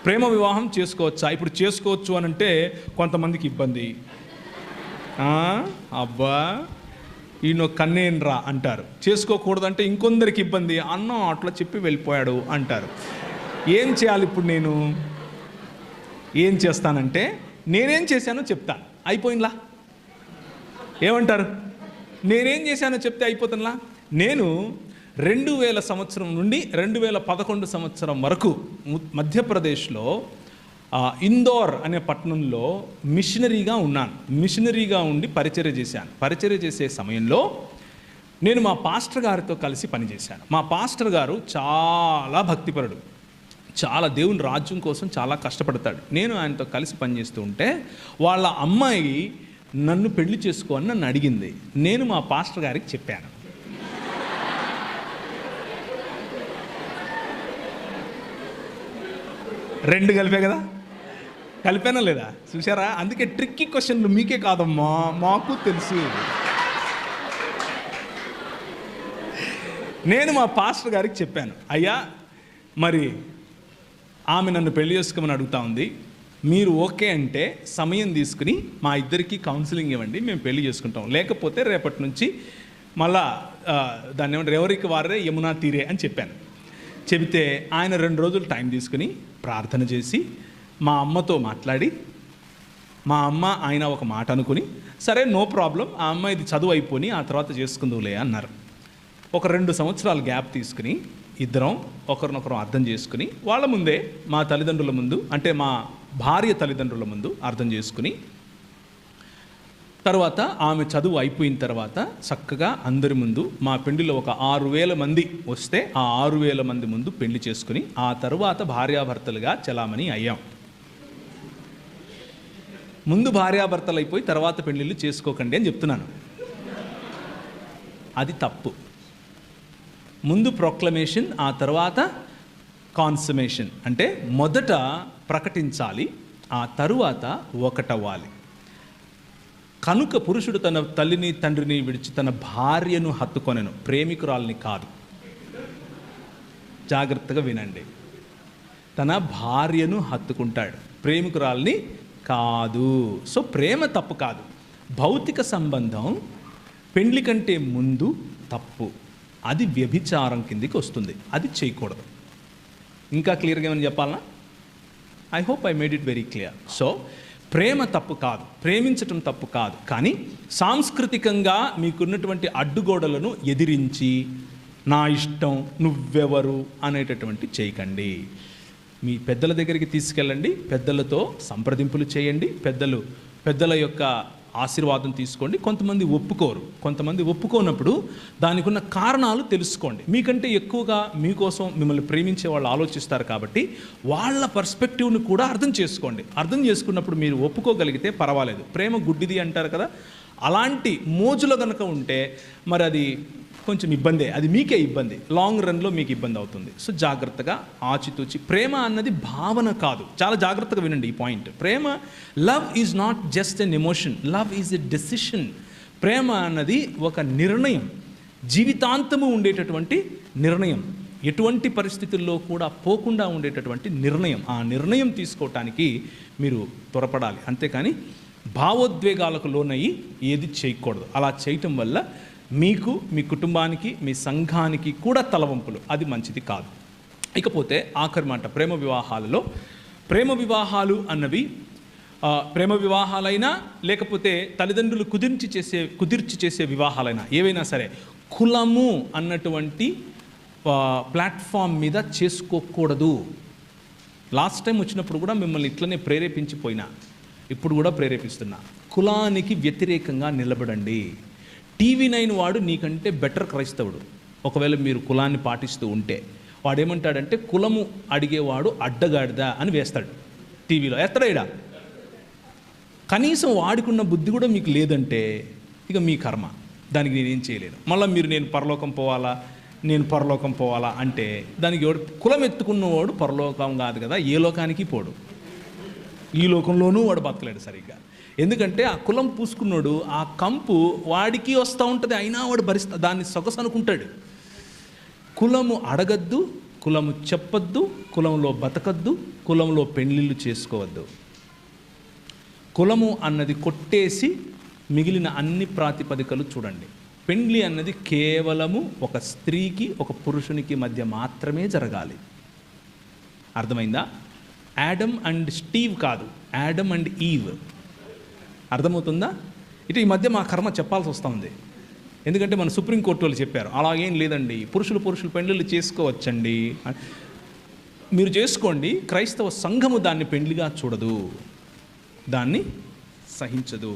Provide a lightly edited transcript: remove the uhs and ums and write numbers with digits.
ప్రేమ వివాహం చేసుకోవచ్చా? ఇప్పుడు చేసుకోవచ్చు అని అంటే కొంతమందికి ఇబ్బంది. అబ్బా ఈయన కన్నేనరా అంటారు. చేసుకోకూడదంటే ఇంకొందరికి ఇబ్బంది. అన్నం అట్లా చెప్పి వెళ్ళిపోయాడు అంటారు. ఏం చేయాలి ఇప్పుడు? నేను ఏం చేస్తానంటే నేనేం చేశానో చెప్తాను. అయిపోయిందిలా. ఏమంటారు? నేనేం చేశానో చెప్తే అయిపోతుందిలా. నేను 2000 సంవత్సరం నుండి 2011 సంవత్సరం వరకు మధ్యప్రదేశ్లో ఇందోర్ అనే పట్టణంలో మిషనరీగా ఉన్నాను. మిషనరీగా ఉండి పరిచర్య చేశాను. పరిచర్య చేసే సమయంలో నేను మా పాస్టర్ గారితో కలిసి పనిచేశాను. మా పాస్టర్ గారు చాలా భక్తిపరుడు, చాలా దేవుని రాజ్యం కోసం చాలా కష్టపడతాడు. నేను ఆయనతో కలిసి పనిచేస్తూ ఉంటే వాళ్ళ అమ్మాయి నన్ను పెళ్లి చేసుకో అని నన్ను అడిగింది. నేను మా పాస్టర్ గారికి చెప్పాను. రెండు కలిపే కదా, కలిపానా లేదా? చూసారా? అందుకే ట్రిక్కీ క్వశ్చన్లు మీకే కాదమ్మా, మాకు తెలుసు. నేను మా పాస్టర్ గారికి చెప్పాను, అయ్యా మరి ఆమె నన్ను పెళ్లి చేసుకోమని అడుగుతా ఉంది, మీరు ఓకే అంటే సమయం తీసుకుని మా ఇద్దరికి కౌన్సిలింగ్ ఇవ్వండి, మేము పెళ్లి చేసుకుంటాం. లేకపోతే రేపటి నుంచి మళ్ళా దాన్ని ఏమంటారు, ఎవరికి వారే యమునా తీరే అని చెప్పాను. చెబితే ఆయన 2 రోజులు టైం తీసుకుని ప్రార్థన చేసి మా అమ్మతో మాట్లాడి, మా అమ్మ ఆయన ఒక మాట అనుకుని, సరే నో ప్రాబ్లం, ఆ అమ్మాయిది చదువు అయిపోయి ఆ తర్వాత చేసుకుందులే అన్నారు. ఒక 2 సంవత్సరాలు గ్యాప్ తీసుకుని ఇద్దరం ఒకరినొకరు అర్థం చేసుకుని వాళ్ళ ముందే, మా తల్లిదండ్రుల ముందు, అంటే మా భార్య తల్లిదండ్రుల ముందు అర్థం చేసుకుని, తర్వాత ఆమె చదువు అయిపోయిన తర్వాత చక్కగా అందరి ముందు మా పెళ్లిలో ఒక 6000 మంది వస్తే ఆ 6000 మంది ముందు పెళ్లి చేసుకుని ఆ తర్వాత భార్యాభర్తలుగా చలామణి అయ్యాం. ముందు భార్యాభర్తలు అయిపోయి తర్వాత పెళ్లిళ్ళు చేసుకోకండి అని చెప్తున్నాను. అది తప్పు. ముందు ప్రొక్లమేషన్, ఆ తర్వాత కాన్సమేషన్. అంటే మొదట ప్రకటించాలి, ఆ తరువాత ఒకటవ్వాలి. కనుక పురుషుడు తన తల్లిని తండ్రిని విడిచి తన భార్యను హత్తుకొనెను, ప్రేమికురాల్ని కాదు. జాగ్రత్తగా వినండి. తన భార్యను హత్తుకుంటాడు, ప్రేమికురాల్ని కాదు. సో ప్రేమ తప్పు కాదు. భౌతిక సంబంధం పెండ్లి కంటే ముందు తప్పు, అది వ్యభిచారం కిందికి వస్తుంది, అది చేయకూడదు. ఇంకా క్లియర్గా ఏమని చెప్పాలనా? I hope I made it very clear. So ప్రేమ తప్పు కాదు, ప్రేమించటం తప్పు కాదు, కానీ సాంస్కృతికంగా మీకున్నటువంటి అడ్డుగోడలను ఎదిరించి నా ఇష్టం నువ్వెవరు అనేటటువంటి చేయకండి. మీ పెద్దల దగ్గరికి తీసుకెళ్ళండి, పెద్దలతో సంప్రదింపులు చేయండి, పెద్దల యొక్క ఆశీర్వాదం తీసుకోండి. కొంతమంది ఒప్పుకోరు, కొంతమంది ఒప్పుకోనప్పుడు దానికి ఉన్న కారణాలు తెలుసుకోండి. మీకంటే ఎక్కువగా మీకోసం మిమ్మల్ని ప్రేమించే వాళ్ళు ఆలోచిస్తారు కాబట్టి వాళ్ళ పర్స్పెక్టివ్ని కూడా అర్థం చేసుకోండి. అర్థం చేసుకున్నప్పుడు మీరు ఒప్పుకోగలిగితే పర్వాలేదు. ప్రేమ గుడ్డిది అంటారు కదా, అలాంటి మోజులో కనుక ఉంటే మరి అది కొంచెం ఇబ్బందే, అది మీకే ఇబ్బంది, లాంగ్ రన్లో మీకు ఇబ్బంది అవుతుంది. సో జాగ్రత్తగా ఆచితూచి. ప్రేమ అన్నది భావన కాదు, చాలా జాగ్రత్తగా వినండి ఈ పాయింట్. ప్రేమ, love is not just an emotion, love is a decision. ప్రేమ అన్నది ఒక నిర్ణయం, జీవితాంతము ఉండేటటువంటి నిర్ణయం, ఎటువంటి పరిస్థితుల్లో కూడా పోకుండా ఉండేటటువంటి నిర్ణయం. ఆ నిర్ణయం తీసుకోవటానికి మీరు త్వరపడాలి, అంతేకాని భావోద్వేగాలకు లోనయ్యి ఏది చేయకూడదు. అలా చేయటం వల్ల మీకు, మీ కుటుంబానికి, మీ సంఘానికి కూడా తలవంపులు, అది మంచిది కాదు. ఇకపోతే ఆఖరి మాట, ప్రేమ వివాహాలలో, ప్రేమ వివాహాలు అన్నవి ప్రేమ వివాహాలైనా లేకపోతే తల్లిదండ్రులు కుదిర్చి చేసే వివాహాలైనా ఏవైనా సరే కులము అన్నటువంటి ప్లాట్ఫామ్ మీద చేసుకోకూడదు. లాస్ట్ టైం వచ్చినప్పుడు కూడా మిమ్మల్ని ఇట్లనే ప్రేరేపించిపోయినా, ఇప్పుడు కూడా ప్రేరేపిస్తున్నా, కులానికి వ్యతిరేకంగా నిలబడండి. TV9 వాడు నీకంటే బెటర్ క్రైస్తవుడు. ఒకవేళ మీరు కులాన్ని పాటిస్తూ ఉంటే వాడేమంటాడంటే, కులము అడిగేవాడు అడ్డగాడిదా అని వేస్తాడు టీవీలో. ఎత్తడైడా కనీసం వాడికున్న బుద్ధి కూడా మీకు లేదంటే ఇక మీ కర్మ, దానికి నేనేం చేయలేను. మళ్ళీ మీరు నేను పరలోకం పోవాలా అంటే దానికి కులం ఎత్తుకున్నవాడు పరలోకం కాదు కదా, ఏ లోకానికి పోడు, ఈ లోకంలోనూ వాడు బతకలేడు సరిగ్గా. ఎందుకంటే ఆ కులం పూసుకున్నాడు, ఆ కంపు వాడికి వస్తూ ఉంటుంది, అయినా వాడు దాన్ని సొగసు అనుకుంటాడు. కులము అడగద్దు, కులము చెప్పొద్దు, కులంలో బతకద్దు, కులంలో పెళ్ళిళ్ళు చేసుకోవద్దు. కులము అన్నది కొట్టేసి మిగిలిన అన్ని ప్రాతిపదికలు చూడండి. పెండ్లి అన్నది కేవలము ఒక స్త్రీకి ఒక పురుషునికి మధ్య మాత్రమే జరగాలి. అర్థమైందా? యాడమ్ అండ్ స్టీవ్ కాదు, యాడమ్ అండ్ ఈవ్. అర్థమవుతుందా? ఇటు ఈ మధ్య మా కర్మ చెప్పాల్సి వస్తుంది. ఎందుకంటే మన సుప్రీంకోర్టు వాళ్ళు చెప్పారు అలాగేం లేదండి, పురుషులు పెండ్లిళ్ళు చేసుకోవచ్చండి, మీరు చేసుకోండి. క్రైస్తవ సంఘము దాన్ని పెండ్లిగా చూడదు, దాన్ని సహించదు.